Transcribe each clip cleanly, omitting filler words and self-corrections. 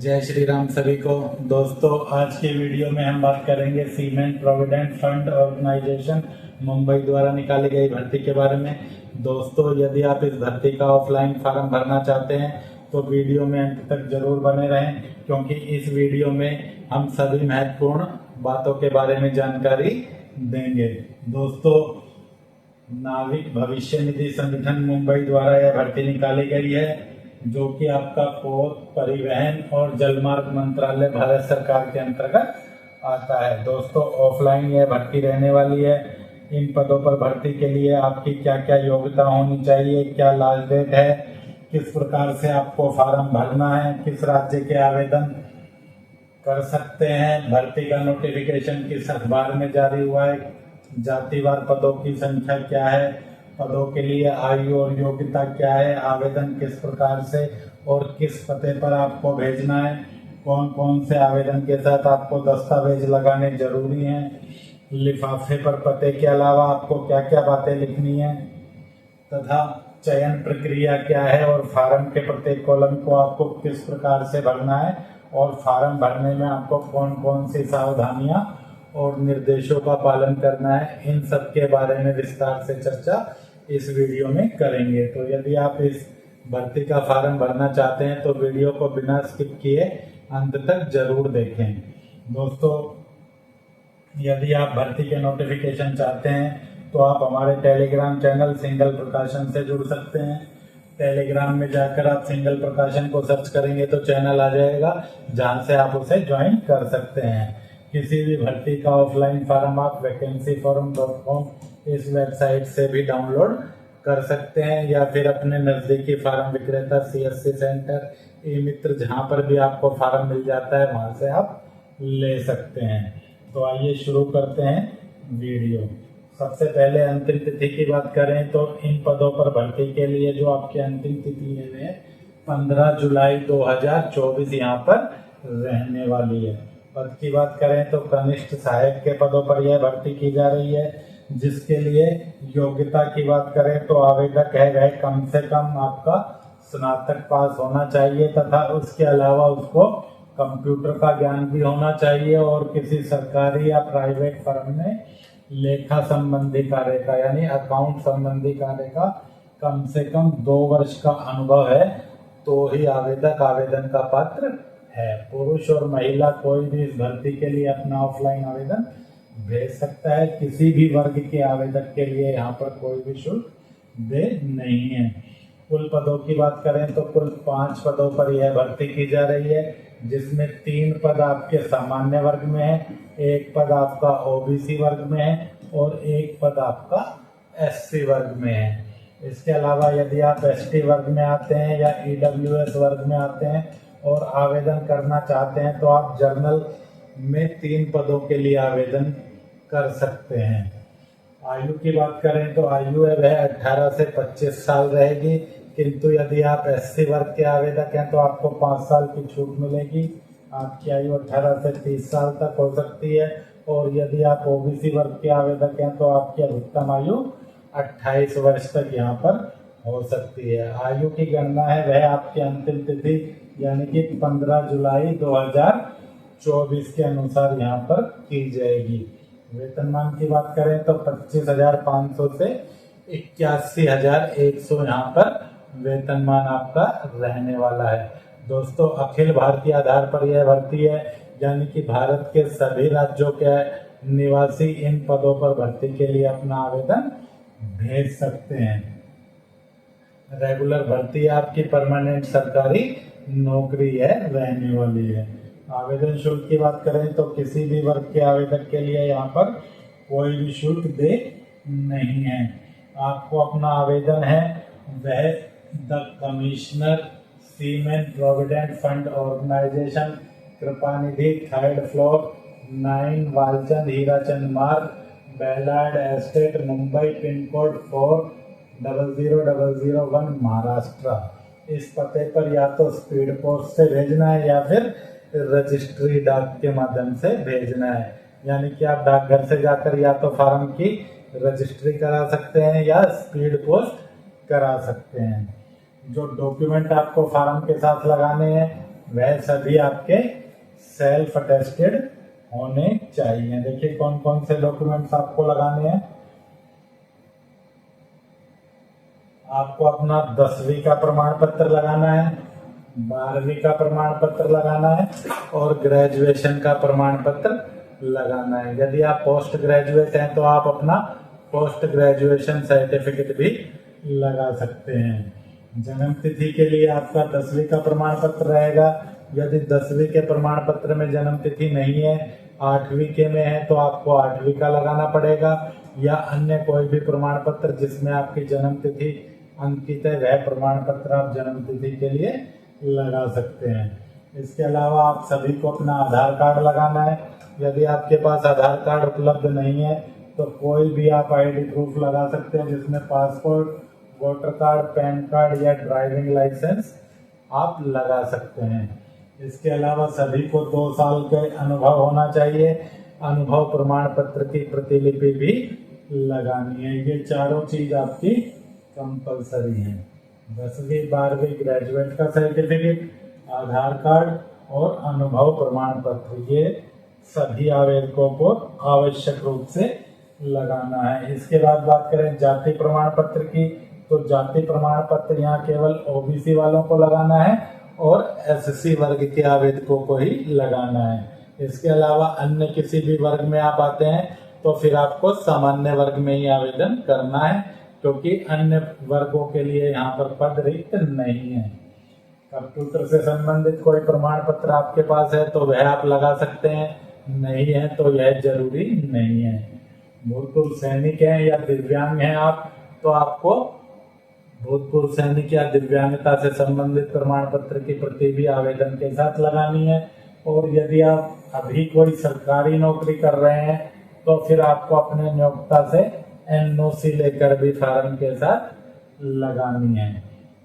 जय श्री राम सभी को। दोस्तों, आज के वीडियो में हम बात करेंगे cement provident fund organisation Mumbai द्वारा निकाली गई भर्ती के बारे में। दोस्तों, यदि आप इस भर्ती का ऑफलाइन फॉर्म भरना चाहते हैं तो वीडियो में अंत तक जरूर बने रहें, क्योंकि इस वीडियो में हम सभी महत्वपूर्ण बातों के बारे में जानकारी देंगे। दोस्तों, नाविक भविष्य निधि संगठन मुंबई द्वारा यह भर्ती निकाली गई है, जो कि आपका पोत परिवहन और जलमार्ग मंत्रालय भारत सरकार के अंतर्गत आता है। दोस्तों, ऑफलाइन यह भर्ती रहने वाली है। इन पदों पर भर्ती के लिए आपकी क्या क्या योग्यता होनी चाहिए, क्या लास्ट डेट है, किस प्रकार से आपको फॉर्म भरना है, किस राज्य के आवेदन कर सकते हैं, भर्ती का नोटिफिकेशन किस अखबार में जारी हुआ है, जातिवार पदों की संख्या क्या है, पदों के लिए आयु और योग्यता क्या है, आवेदन किस प्रकार से और किस पते पर आपको भेजना है, कौन कौन से आवेदन के साथ आपको दस्तावेज लगाने जरूरी हैं, लिफाफे पर पते के अलावा आपको क्या क्या बातें लिखनी है, तथा चयन प्रक्रिया क्या है और फॉर्म के प्रत्येक कॉलम को आपको किस प्रकार से भरना है और फॉर्म भरने में आपको कौन कौन सी सावधानियां और निर्देशों का पालन करना है, इन सब के बारे में विस्तार से चर्चा इस वीडियो में करेंगे। तो यदि आप इस भर्ती का फॉर्म भरना चाहते हैं तो वीडियो को बिना स्किप किए अंत तक जरूर देखें। दोस्तों, यदि आप भर्ती के नोटिफिकेशन चाहते हैं तो आप हमारे टेलीग्राम चैनल सिंगल प्रकाशन से जुड़ सकते हैं। टेलीग्राम में जाकर आप सिंगल प्रकाशन को सर्च करेंगे तो चैनल आ जाएगा, जहां से आप उसे ज्वाइन कर सकते हैं। किसी भी भर्ती का ऑफलाइन फॉर्म आप vacancyforum.com इस वेबसाइट से भी डाउनलोड कर सकते हैं, या फिर अपने नज़दीकी फॉर्म विक्रेता CSC सेंटर, ई मित्र, जहाँ पर भी आपको फॉर्म मिल जाता है वहाँ से आप ले सकते हैं। तो आइए शुरू करते हैं वीडियो। सबसे पहले अंतिम तिथि की बात करें तो इन पदों पर भर्ती के लिए जो आपकी अंतिम तिथि है 15 जुलाई 2024 यहाँ पर रहने वाली है। पद की बात करें तो कनिष्ठ सहायक के पदों पर यह भर्ती की जा रही है, जिसके लिए योग्यता की बात करें तो आवेदक है वह कम से कम आपका स्नातक पास होना चाहिए, तथा उसके अलावा उसको कंप्यूटर का ज्ञान भी होना चाहिए और किसी सरकारी या प्राइवेट फर्म में लेखा संबंधी कार्य का यानी अकाउंट संबंधी कार्य का कम से कम 2 वर्ष का अनुभव है, तो ही आवेदक आवेदन का पात्र है। पुरुष और महिला कोई भी इस भर्ती के लिए अपना ऑफलाइन आवेदन भेज सकता है। किसी भी वर्ग के आवेदक के लिए यहाँ पर कोई भी शुल्क दे नहीं है। कुल पदों की बात करें तो कुल 5 पदों पर यह भर्ती की जा रही है, जिसमें 3 पद आपके सामान्य वर्ग में है, 1 पद आपका OBC वर्ग में है और 1 पद आपका SC वर्ग में है। इसके अलावा यदि आप ST वर्ग में आते हैं या EWS वर्ग में आते हैं और आवेदन करना चाहते हैं तो आप जर्नल में 3 पदों के लिए आवेदन कर सकते हैं। आयु की बात करें तो आयु है वह 18 से 25 साल रहेगी, किंतु यदि आप SC वर्ग के आवेदक हैं तो आपको 5 साल की छूट मिलेगी। आपकी आयु 18 से 30 साल तक हो सकती है, और यदि आप OBC वर्ग के आवेदक हैं तो आपकी अधिकतम आयु 28 वर्ष तक यहाँ पर हो सकती है। आयु की गणना है वह आपकी अंतिम तिथि यानी कि 15 जुलाई 2024 के अनुसार यहाँ पर की जाएगी। वेतनमान की बात करें तो 25,500 से 81,100 यहाँ पर वेतनमान आपका रहने वाला है। दोस्तों, अखिल भारतीय आधार पर यह भर्ती है, यानी कि भारत के सभी राज्यों के निवासी इन पदों पर भर्ती के लिए अपना आवेदन भेज सकते हैं। रेगुलर भर्ती आपकी परमानेंट सरकारी नौकरी है रहने वाली है। आवेदन शुल्क की बात करें तो किसी भी वर्ग के आवेदक के लिए यहाँ पर कोई भी शुल्क दे नहीं है। आपको अपना आवेदन है वह the commissioner cement provident fund organisation, Kripanidhi, 3rd floor, 9 Walchand Hirachand Marg, Ballard estate, Mumbai, pin code 400001 Maharashtra. इस पते पर या तो स्पीड पोस्ट से भेजना है या फिर रजिस्ट्री डाक के माध्यम से भेजना है, यानी कि आप डाकघर से जाकर या तो फॉर्म की रजिस्ट्री करा सकते हैं या स्पीड पोस्ट करा सकते हैं। जो डॉक्यूमेंट आपको फॉर्म के साथ लगाने हैं वह सभी आपके सेल्फ अटेस्टेड होने चाहिए। देखिए कौन कौन से डॉक्यूमेंट्स आपको लगाने हैं। आपको अपना 10वीं का प्रमाण पत्र लगाना है, 12वीं का प्रमाण पत्र लगाना है और ग्रेजुएशन का प्रमाण पत्र लगाना है। यदि आप पोस्ट ग्रेजुएट हैं तो आप अपना पोस्ट ग्रेजुएशन सर्टिफिकेट भी लगा सकते हैं। जन्म तिथि के लिए आपका 10वीं का प्रमाण पत्र रहेगा। यदि 10वीं के प्रमाण पत्र में जन्म तिथि नहीं है, 8वीं के में है, तो आपको 8वीं का लगाना पड़ेगा, या अन्य कोई भी प्रमाण पत्र जिसमें आपकी जन्म तिथि अंकित है वह प्रमाण पत्र आप जन्म तिथि के लिए लगा सकते हैं। इसके अलावा आप सभी को अपना आधार कार्ड लगाना है। यदि आपके पास आधार कार्ड उपलब्ध नहीं है तो कोई भी आप आईडी प्रूफ लगा सकते हैं, जिसमें passport, voter card, pan card या ड्राइविंग लाइसेंस आप लगा सकते हैं। इसके अलावा सभी को 2 साल के अनुभव होना चाहिए। अनुभव प्रमाण पत्र की प्रतिलिपि भी लगानी है। ये चारों चीज आपकी कंपलसरी है। 10वीं 12वीं ग्रेजुएट का सर्टिफिकेट, आधार कार्ड और अनुभव प्रमाण पत्र, ये सभी आवेदकों को आवश्यक रूप से लगाना है। इसके बाद बात करें जाति प्रमाण पत्र की, तो जाति प्रमाण पत्र यहाँ केवल ओबीसी वालों को लगाना है और एससी वर्ग के आवेदकों को ही लगाना है। इसके अलावा अन्य किसी भी वर्ग में आप आते हैं तो फिर आपको सामान्य वर्ग में ही आवेदन करना है, क्योंकि अन्य वर्गों के लिए यहाँ पर पद रिक्त नहीं है। कंप्यूटर से संबंधित कोई प्रमाण पत्र आपके पास है तो वह आप लगा सकते हैं, नहीं है तो यह जरूरी नहीं है। भूतपूर्व सैनिक हैं या दिव्यांग हैं आप, तो आपको भूतपूर्व सैनिक या दिव्यांगता से संबंधित प्रमाण पत्र की प्रति भी आवेदन के साथ लगानी है। और यदि आप अभी कोई सरकारी नौकरी कर रहे हैं तो फिर आपको अपने नियोक्ता से एनओसी लेकर भी फॉर्म के साथ लगानी है।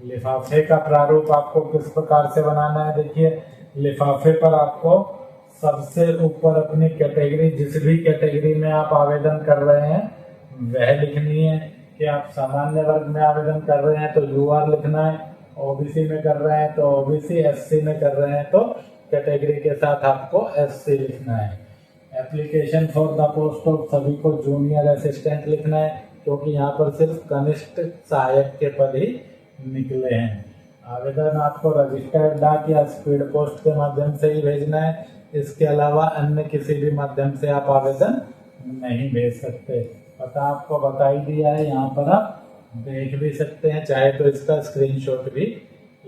लिफाफे का प्रारूप आपको किस प्रकार से बनाना है। देखिए लिफाफे पर आपको सबसे ऊपर अपनी कैटेगरी, जिस भी कैटेगरी में आप आवेदन कर रहे हैं वह लिखनी है। कि आप सामान्य वर्ग में आवेदन कर रहे हैं तो यूआर लिखना है, ओबीसी में कर रहे हैं तो ओबीसी, एससी में कर रहे हैं तो कैटेगरी के साथ आपको एससी लिखना है। Application for the post of सभी को जूनियर असिस्टेंट लिखना है, क्योंकि यहाँ पर सिर्फ कनिष्ठ सहायक के पद ही निकले हैं। आवेदन आपको रजिस्टर्ड डाक या स्पीड पोस्ट के माध्यम से ही भेजना है। इसके अलावा अन्य किसी भी माध्यम से आप आवेदन नहीं भेज सकते। पता आपको बता ही दिया है, यहाँ पर आप देख भी सकते हैं, चाहे तो इसका स्क्रीनशॉट भी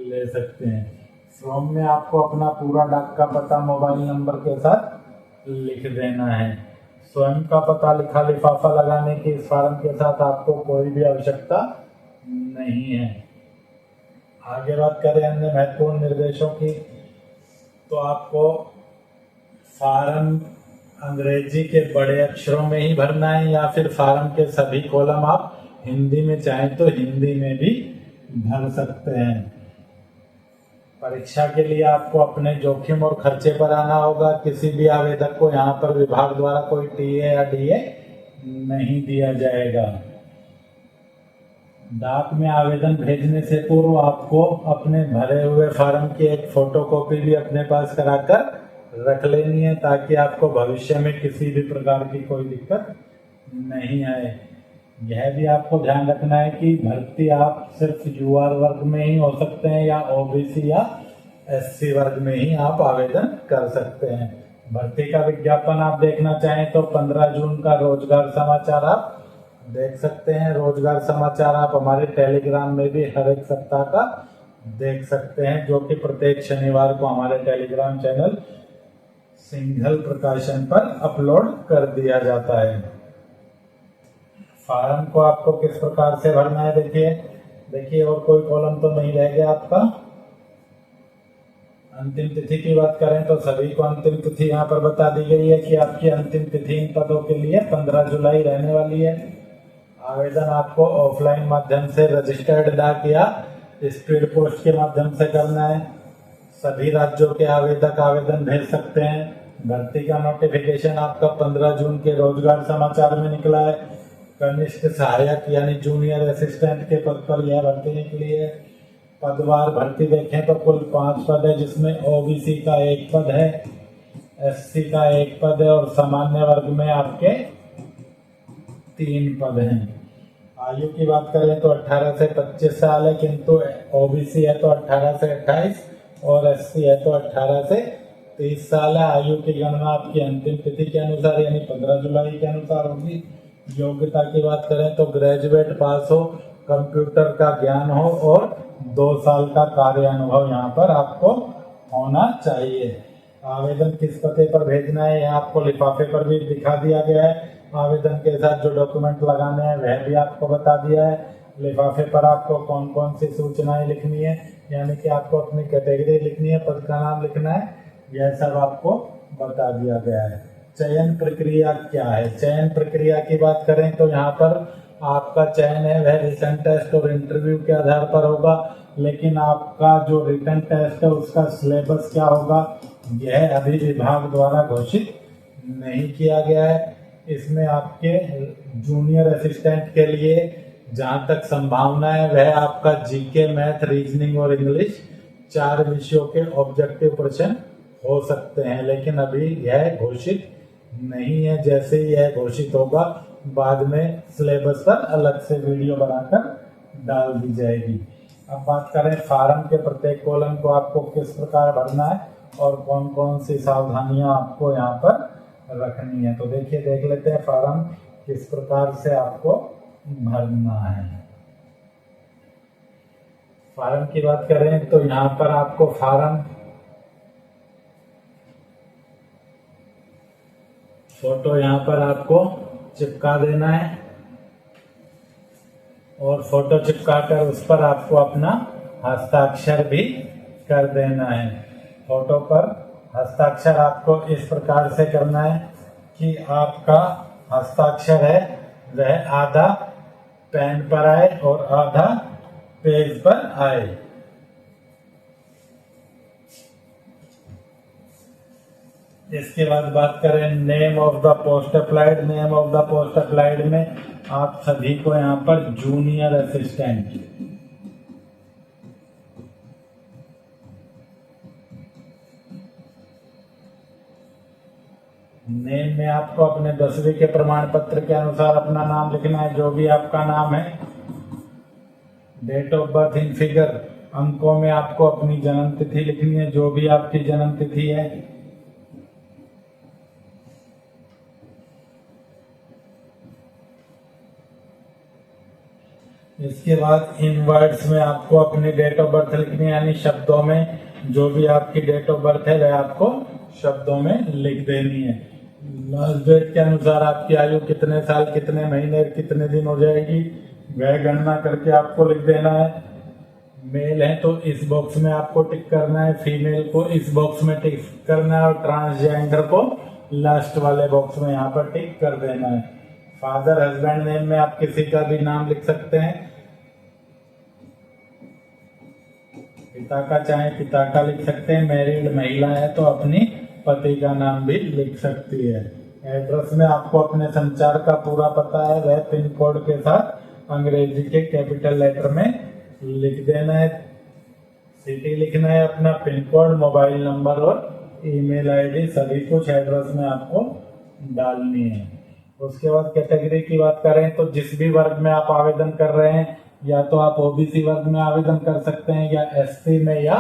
ले सकते हैं। फॉर्म में आपको अपना पूरा डाक का पता मोबाइल नंबर के साथ लिख देना है। स्वयं का पता लिखा लिफाफा लगाने की इस फॉर्म के साथ आपको कोई भी आवश्यकता नहीं है। आगे बात करें अन्य महत्वपूर्ण निर्देशों की, तो आपको फॉर्म अंग्रेजी के बड़े अक्षरों में ही भरना है, या फिर फॉर्म के सभी कॉलम आप हिंदी में चाहें तो हिंदी में भी भर सकते हैं। परीक्षा के लिए आपको अपने जोखिम और खर्चे पर आना होगा। किसी भी आवेदक को यहाँ पर विभाग द्वारा कोई टीए या डीए नहीं दिया जाएगा। डाक में आवेदन भेजने से पूर्व आपको अपने भरे हुए फॉर्म की एक फोटोकॉपी भी अपने पास कराकर रख लेनी है, ताकि आपको भविष्य में किसी भी प्रकार की कोई दिक्कत नहीं आए। यह भी आपको ध्यान रखना है कि भर्ती आप सिर्फ यूआर वर्ग में ही हो सकते हैं, या ओबीसी या एससी वर्ग में ही आप आवेदन कर सकते हैं। भर्ती का विज्ञापन आप देखना चाहें तो 15 जून का रोजगार समाचार आप देख सकते हैं। रोजगार समाचार आप हमारे टेलीग्राम में भी हर एक सप्ताह का देख सकते हैं, जो कि प्रत्येक शनिवार को हमारे टेलीग्राम चैनल सिंघल प्रकाशन पर अपलोड कर दिया जाता है। फॉर्म को आपको किस प्रकार से भरना है, देखिए और कोई कॉलम तो नहीं रह गया आपका। अंतिम तिथि की बात करें तो सभी को अंतिम तिथि यहाँ पर बता दी गई है कि आपकी अंतिम तिथि इन पदों के लिए 15 जुलाई रहने वाली है। आवेदन आपको ऑफलाइन माध्यम से रजिस्टर्ड डाक या स्पीड पोस्ट के माध्यम से करना है। सभी राज्यों के आवेदक आवेदन भेज सकते हैं। भर्ती का नोटिफिकेशन आपका 15 जून के रोजगार समाचार में निकला है। कनिष्ठ सहायक यानी जूनियर असिस्टेंट के पद पर यह भर्ती निकली है। पदवार भर्ती देखें तो कुल 5 पद है, जिसमें ओबीसी का 1 पद है, एससी का 1 पद है और सामान्य वर्ग में आपके 3 पद हैं। आयु की बात करें तो 18 से 25 साल है, किंतु ओबीसी है तो 18 से 28 और एससी है तो 18 से 30 साल है। आयु की गणना आपकी अंतिम तिथि के अनुसार यानी 15 जुलाई के अनुसार होगी। योग्यता की बात करें तो ग्रेजुएट पास हो, कंप्यूटर का ज्ञान हो और 2 साल का कार्य अनुभव यहाँ पर आपको होना चाहिए। आवेदन किस पते पर भेजना है यह आपको लिफाफे पर भी दिखा दिया गया है। आवेदन के साथ जो डॉक्यूमेंट लगाने हैं वह भी आपको बता दिया है। लिफाफे पर आपको कौन कौन सी सूचनाएं लिखनी है, यानी कि आपको अपनी कैटेगरी लिखनी है, पद का नाम लिखना है, यह सब आपको बता दिया गया है। चयन प्रक्रिया क्या है? चयन प्रक्रिया की बात करें तो यहाँ पर आपका चयन है वह रिटन टेस्ट और इंटरव्यू के आधार पर होगा, लेकिन आपका जो रिटन टेस्ट है उसका सिलेबस क्या होगा यह अभी विभाग द्वारा घोषित नहीं किया गया है। इसमें आपके जूनियर असिस्टेंट के लिए जहाँ तक संभावना है वह आपका जीके, मैथ, रीजनिंग और इंग्लिश 4 विषयों के ऑब्जेक्टिव प्रश्न हो सकते हैं, लेकिन अभी यह घोषित नहीं है। जैसे ही यह घोषित होगा बाद में सिलेबस पर अलग से वीडियो बनाकर डाल दी जाएगी। अब बात करें फार्म के प्रत्येक कॉलम को आपको किस प्रकार भरना है और कौन कौन सी सावधानियां आपको यहाँ पर रखनी है, तो देखिए देख लेते हैं फार्म किस प्रकार से आपको भरना है। फार्म की बात करें तो यहाँ पर आपको फार्म फोटो यहाँ पर आपको चिपका देना है और फोटो चिपका कर उस पर आपको अपना हस्ताक्षर भी कर देना है। फोटो पर हस्ताक्षर आपको इस प्रकार से करना है कि आपका हस्ताक्षर है वह आधा पेन पर आए और आधा पेज पर आए। इसके बाद बात करें name of the post applied. Name of the post applied में आप सभी को यहाँ पर जूनियर असिस्टेंट, नेम में आपको अपने 10वीं के प्रमाण पत्र के अनुसार अपना नाम लिखना है, जो भी आपका नाम है। Date of birth in figure, अंकों में आपको अपनी जन्म तिथि लिखनी है, जो भी आपकी जन्म तिथि है। इसके बाद इन वर्ड्स में आपको अपनी डेट ऑफ बर्थ लिखनी है, यानी शब्दों में जो भी आपकी डेट ऑफ बर्थ है वह आपको शब्दों में लिख देनी है। लास्ट डेट के अनुसार आपकी आयु कितने साल, कितने महीने, कितने दिन हो जाएगी वह गणना करके आपको लिख देना है। मेल है तो इस बॉक्स में आपको टिक करना है, फीमेल को इस बॉक्स में टिक करना है और ट्रांसजेंडर को लास्ट वाले बॉक्स में यहाँ पर टिक कर देना है। फादर हस्बैंड नेम में आप किसी का भी नाम लिख सकते हैं, पिता का चाहे पिता का लिख सकते हैं। मैरिड महिला है तो अपनी पति का नाम भी लिख सकती है। एड्रेस में आपको अपने संचार का पूरा पता है वह पिन कोड के साथ अंग्रेजी के कैपिटल लेटर में लिख देना है। सिटी लिखना है, अपना पिन कोड, मोबाइल नंबर और ईमेल आईडी सभी कुछ एड्रेस में आपको डालनी है। उसके बाद कैटेगरी की बात करें तो जिस भी वर्ग में आप आवेदन कर रहे हैं, या तो आप ओबीसी वर्ग में आवेदन कर सकते हैं या एससी में या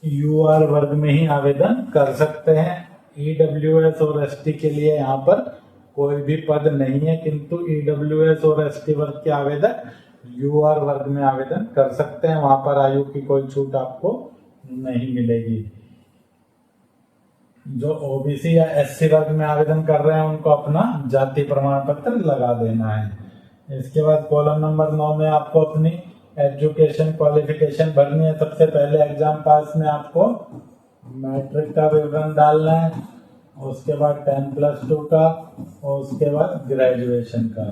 यूआर वर्ग में ही आवेदन कर सकते हैं। ईडब्ल्यूएस और एसटी के लिए यहाँ पर कोई भी पद नहीं है, किंतु ईडब्ल्यूएस और एसटी वर्ग के आवेदक यूआर वर्ग में आवेदन कर सकते हैं। वहां पर आयु की कोई छूट आपको नहीं मिलेगी। जो ओबीसी या एससी वर्ग में आवेदन कर रहे हैं उनको अपना जाति प्रमाण पत्र लगा देना है। इसके बाद कॉलम नंबर 9 में आपको अपनी एजुकेशन क्वालिफिकेशन भरनी है। सबसे पहले एग्जाम पास में आपको मैट्रिक का विवरण डालना है, उसके बाद 10+2 का और उसके बाद ग्रेजुएशन का।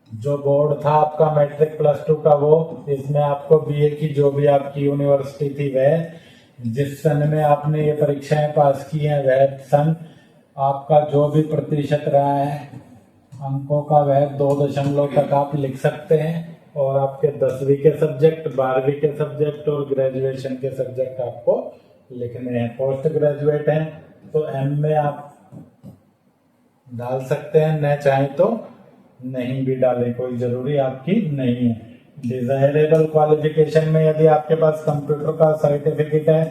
जो बोर्ड था आपका मैट्रिक +2 का वो, इसमें आपको बीए की जो भी आपकी यूनिवर्सिटी थी वह, जिस सन में आपने ये परीक्षाएं पास की हैं वह सन, आपका जो भी प्रतिशत रहा है अंकों का वह 2 दशमलव तक आप लिख सकते हैं। और आपके 10वीं के सब्जेक्ट, 12वीं के सब्जेक्ट और ग्रेजुएशन के सब्जेक्ट आपको लिखने हैं। पोस्ट ग्रेजुएट हैं तो एम में आप डाल सकते हैं, न चाहें तो नहीं भी डालें, कोई जरूरी आपकी नहीं है। डिजायरेबल क्वालिफिकेशन में यदि आपके पास कंप्यूटर का सर्टिफिकेट है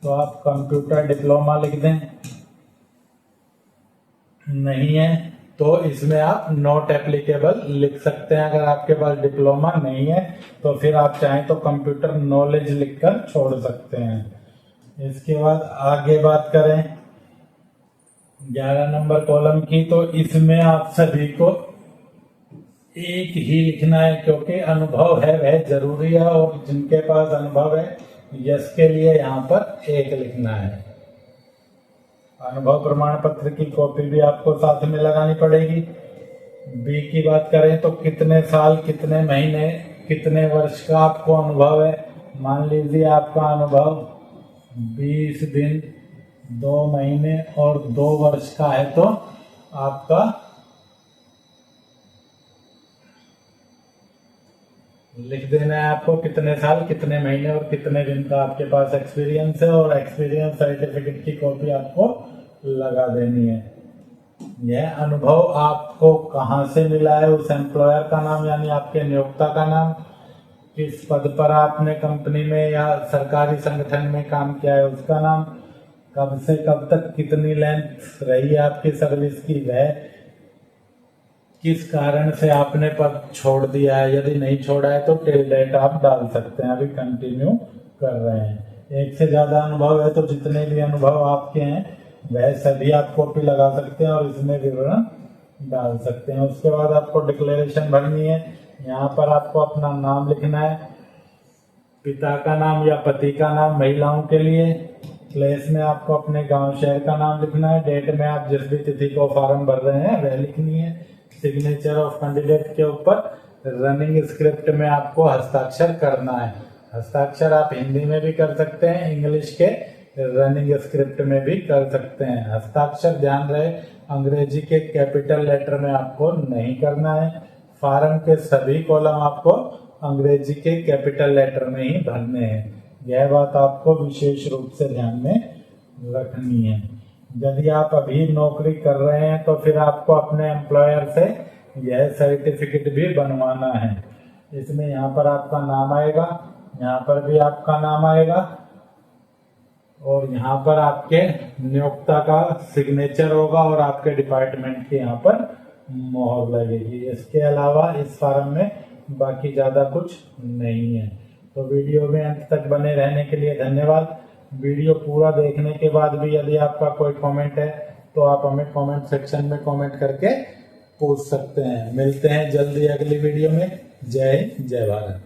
तो आप कंप्यूटर डिप्लोमा लिख दें, नहीं है तो इसमें आप नॉट एप्लीकेबल लिख सकते हैं। अगर आपके पास डिप्लोमा नहीं है तो फिर आप चाहें तो कंप्यूटर नॉलेज लिखकर छोड़ सकते हैं। इसके बाद आगे बात करें 11 नंबर कॉलम की, तो इसमें आप सभी को एक ही लिखना है, क्योंकि अनुभव है वह जरूरी है, और जिनके पास अनुभव है यस के लिए यहाँ पर 1 लिखना है। अनुभव प्रमाण पत्र की कॉपी भी आपको साथ में लगानी पड़ेगी। बी की बात करें तो कितने साल, कितने महीने, कितने वर्ष का आपको अनुभव है। मान लीजिए आपका अनुभव 20 दिन, 2 महीने और 2 वर्ष का है, तो आपका लिख देना है आपको कितने साल, कितने महीने और कितने दिन का आपके पास एक्सपीरियंस है, और एक्सपीरियंस सर्टिफिकेट की कॉपी आपको लगा देनी है। यह अनुभव आपको कहाँ से मिला है, उस एम्प्लॉयर का नाम यानी आपके नियोक्ता का नाम, किस पद पर आपने कंपनी में या सरकारी संगठन में काम किया है उसका नाम, कब से कब तक कितनी लेंथ रही आपकी सर्विस की, वह किस कारण से आपने पद छोड़ दिया है। यदि नहीं छोड़ा है तो टिल डेट आप डाल सकते हैं, अभी कंटिन्यू कर रहे हैं। 1 से ज्यादा अनुभव है तो जितने भी अनुभव आपके हैं वह सभी आप कॉपी लगा सकते हैं और इसमें विवरण डाल सकते हैं। उसके बाद आपको डिक्लेरेशन भरनी है। यहाँ पर आपको अपना नाम लिखना है, पिता का नाम या पति का नाम महिलाओं के लिए। प्लेस में आपको अपने गांव शहर का नाम लिखना है। डेट में आप जिस भी तिथि को फॉर्म भर रहे हैं वह लिखनी है। सिग्नेचर ऑफ कैंडिडेट के ऊपर रनिंग स्क्रिप्ट में आपको हस्ताक्षर करना है। हस्ताक्षर आप हिंदी में भी कर सकते हैं, इंग्लिश के रनिंग स्क्रिप्ट में भी कर सकते हैं। हस्ताक्षर ध्यान रहे अंग्रेजी के कैपिटल लेटर में आपको नहीं करना है। फॉर्म के सभी कॉलम आपको अंग्रेजी के कैपिटल लेटर में ही भरने हैं। यह बात आपको विशेष रूप से ध्यान में रखनी है। यदि आप अभी नौकरी कर रहे हैं तो फिर आपको अपने एम्प्लॉयर से यह सर्टिफिकेट भी बनवाना है। इसमें यहाँ पर आपका नाम आएगा, यहाँ पर भी आपका नाम आएगा और यहाँ पर आपके नियोक्ता का सिग्नेचर होगा और आपके डिपार्टमेंट की यहाँ पर मोहर लगेगी। इसके अलावा इस फॉर्म में बाकी ज्यादा कुछ नहीं है। तो वीडियो में अंत तक बने रहने के लिए धन्यवाद। वीडियो पूरा देखने के बाद भी यदि आपका कोई कमेंट है तो आप हमें कमेंट सेक्शन में कमेंट करके पूछ सकते हैं। मिलते हैं जल्दी अगली वीडियो में। जय हिंद, जय भारत।